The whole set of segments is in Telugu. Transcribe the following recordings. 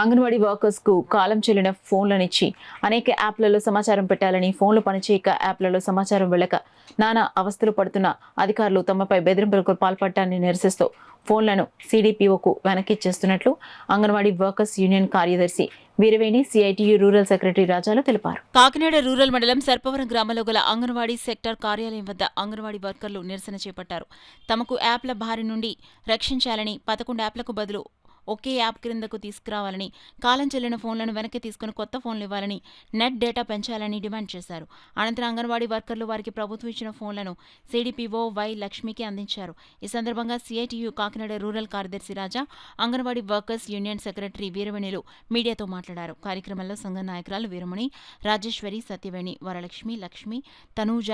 అంగన్వాడీ వర్కర్స్ కు కాలం చెల్లిన ఫోన్లనిచ్చి అనేక యాప్లలో సమాచారం పెట్టాలని, ఫోన్లు పనిచేయక యాప్లలో సమాచారం వెళ్ళక నానా అవస్థలు పడుతున్న అధికారులు తమపై బెదిరింపులకు పాల్పడటాన్ని నిరసిస్తూ ఫోన్లను సిడిపిఓకు వెనక్కిచ్చేస్తున్నట్లు అంగన్వాడీ వర్కర్స్ యూనియన్ కార్యదర్శి వీరవేణి సిఐటియు రూరల్ సెక్రటరీ రాజాలు తెలిపారు. కాకినాడ రూరల్ మండలం సర్పవరం గ్రామంలో గల అంగన్వాడీ సెక్టార్ కార్యాలయం వద్ద అంగన్వాడీ వర్కర్లు నిరసన చేపట్టారు. తమకు యాప్ల బారి నుండి రక్షించాలని, 11 యాప్లకు బదులు ఒకే యాప్ క్రిందకు తీసుకురావాలని, కాలం చెల్లిన ఫోన్లను వెనక్కి తీసుకుని కొత్త ఫోన్లు ఇవ్వాలని, నెట్ డేటా పెంచాలని డిమాండ్ చేశారు. అనంతరం అంగన్వాడీ వర్కర్లు వారికి ప్రభుత్వం ఇచ్చిన ఫోన్లను సిడిపిఓ వై లక్ష్మికి అందించారు. ఈ సందర్భంగా సిఐటియు కాకినాడ రూరల్ కార్యదర్శి రాజా, అంగన్వాడీ వర్కర్స్ యూనియన్ సెక్రటరీ వీరవేణిలు మీడియాతో మాట్లాడారు. కార్యక్రమంలో సంఘ నాయకురాలు వీరమణి, రాజేశ్వరి, సత్యవేణి, వరలక్ష్మి, లక్ష్మి, తనూజ,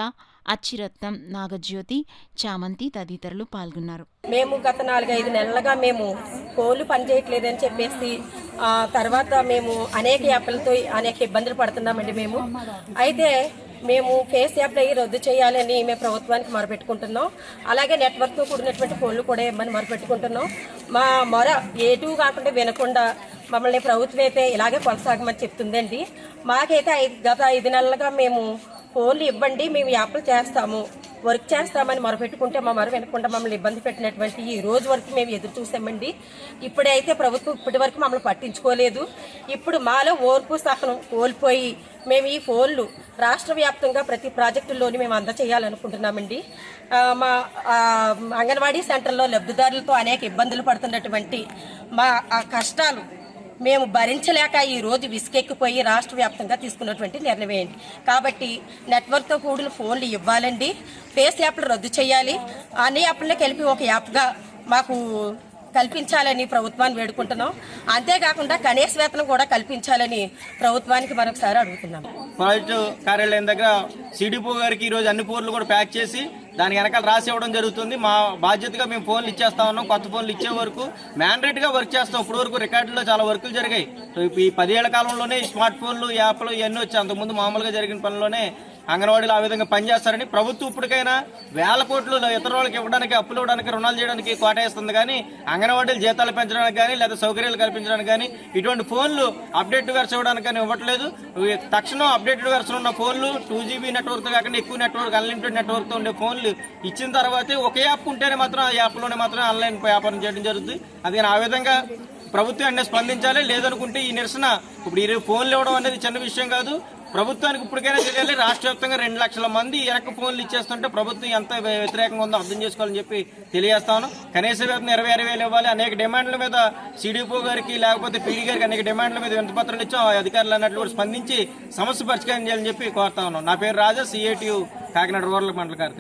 అచ్చిరత్నం, నాగజ్యోతి, చామంతి తదితరులు పాల్గొన్నారు. మేము గత 4-5 నెలలుగా మేము ఫోన్లు పనిచేయట్లేదని చెప్పేసి తర్వాత మేము అనేక యాప్లతో అనేక ఇబ్బందులు పడుతున్నామండి. అయితే మేము ఫేస్ యాప్లు అయ్యి రద్దు చేయాలని మేము ప్రభుత్వానికి మొరపెట్టుకుంటున్నాం. అలాగే నెట్వర్క్తో కూడినటువంటి ఫోన్లు కూడా ఇవ్వమని మొరపెట్టుకుంటున్నాం. మా మొర ఏటూ కాకుండా వినకుండా మమ్మల్ని ప్రభుత్వం అయితే ఇలాగే కొనసాగమని చెప్తుందండి. మాకైతే గత 5 నెలలుగా మేము ఫోన్లు ఇవ్వండి, మేము యాప్లు చేస్తాము, వర్క్ చేస్తామని మొరపెట్టుకుంటే మా మొర వినకుండా మమ్మల్ని ఇబ్బంది పెట్టినటువంటి ఈ రోజు వరకు మేము ఎదురు చూసామండి. ఇప్పుడైతే ప్రభుత్వం ఇప్పటి వరకు మమ్మల్ని పట్టించుకోలేదు. ఇప్పుడు మాలో ఓర్పు సహనం కోల్పోయి మేము ఈ ఫోన్లు రాష్ట్ర వ్యాప్తంగా ప్రతి ప్రాజెక్టుల్లోని మేము అందచేయాలనుకుంటున్నామండి. మా అంగన్వాడీ సెంటర్లో లబ్ధిదారులతో అనేక ఇబ్బందులు పడుతున్నటువంటి మా కష్టాలు మేము భరించలేక ఈ రోజు విసుకెక్కిపోయి రాష్ట్ర వ్యాప్తంగా తీసుకున్నటువంటి నిర్ణయం. కాబట్టి నెట్వర్క్తో కూడిన ఫోన్లు ఇవ్వాలండి, ఫేస్ యాప్లు రద్దు చేయాలి, అన్ని యాప్లనే కలిపి ఒక యాప్గా మాకు కల్పించాలని ప్రభుత్వాన్ని వేడుకుంటున్నాం. అంతేకాకుండా కనీస వేతనం కూడా కల్పించాలని ప్రభుత్వానికి మరొకసారి అడుగుతున్నాం. ప్రాజెక్టు కార్యాలయం దగ్గర సిడిపో గారికి ఈరోజు అన్ని ఫోన్లు కూడా ప్యాక్ చేసి దాని వెనకాల రాసి ఇవ్వడం జరుగుతుంది. మా బాధ్యతగా మేము ఫోన్లు ఇచ్చేస్తా ఉన్నాం. కొత్త ఫోన్లు ఇచ్చే వరకు మ్యాండేట్గా వర్క్ చేస్తాం. ఇప్పుడు వరకు రికార్డులో చాలా వర్కులు జరిగాయి. ఈ 10 ఏళ్ల కాలంలోనే స్మార్ట్ ఫోన్లు, యాప్లు ఇవన్నీ వచ్చాయి. అంతకుముందు మామూలుగా జరిగిన పనిలోనే అంగన్వాడీలు ఆ విధంగా పనిచేస్తారని ప్రభుత్వం ఇప్పటికైనా 1000 కోట్లు ఇతర వాళ్ళకి ఇవ్వడానికి, అప్పులు ఇవ్వడానికి, రుణాలు చేయడానికి కోటేస్తుంది. కానీ అంగన్వాడీలు జీతాలు పెంచడానికి కానీ లేదా సౌకర్యాలు కల్పించడానికి కానీ ఇటువంటి ఫోన్లు అప్డేట్ వెర్షన్ ఇవ్వడానికి కానీ ఇవ్వట్లేదు. తక్షణం అప్డేటెడ్ వెర్షన్ ఉన్న ఫోన్లు 2GB నెట్వర్క్తో కాకుండా ఎక్కువ నెట్వర్క్, అన్లిమిటెడ్ నెట్వర్క్తో ఉండే ఫోన్లు ఇచ్చిన తర్వాత ఒకే యాప్ ఉంటేనే మాత్రం ఆ యాప్లోనే మాత్రమే ఆన్లైన్ వ్యాపారం చేయడం జరుగుతుంది. అందుకని ఆ విధంగా ప్రభుత్వం అన్నీ స్పందించాలి. లేదనుకుంటే ఈ నిరసన ఇప్పుడు ఈ ఫోన్లు ఇవ్వడం అనేది చిన్న విషయం కాదు. ప్రభుత్వానికి ఇప్పటికైనా తెలియాలి. రాష్ట్ర వ్యాప్తంగా 2 లక్షల మంది వెనక్కి ఫోన్లు ఇచ్చేస్తుంటే ప్రభుత్వం ఎంత వ్యతిరేకంగా ఉందో అర్థం చేసుకోవాలని చెప్పి తెలియజేస్తాను. కనీస వేతనం 20,000 ఇవ్వాలి. అనేక డిమాండ్ల మీద సిడిపో గారికి లేకపోతే పీడీ గారికి అనేక డిమాండ్ల మీద వినతిపత్రాలు ఇచ్చాం. అధికారులు అన్నట్లు కూడా స్పందించి సమస్య పరిష్కారం చేయాలని చెప్పి కోరుతా ఉన్నాం. నా పేరు రాజా, సిఐటియు కాకినాడ రూరల్ మండల కార్యదర్శి.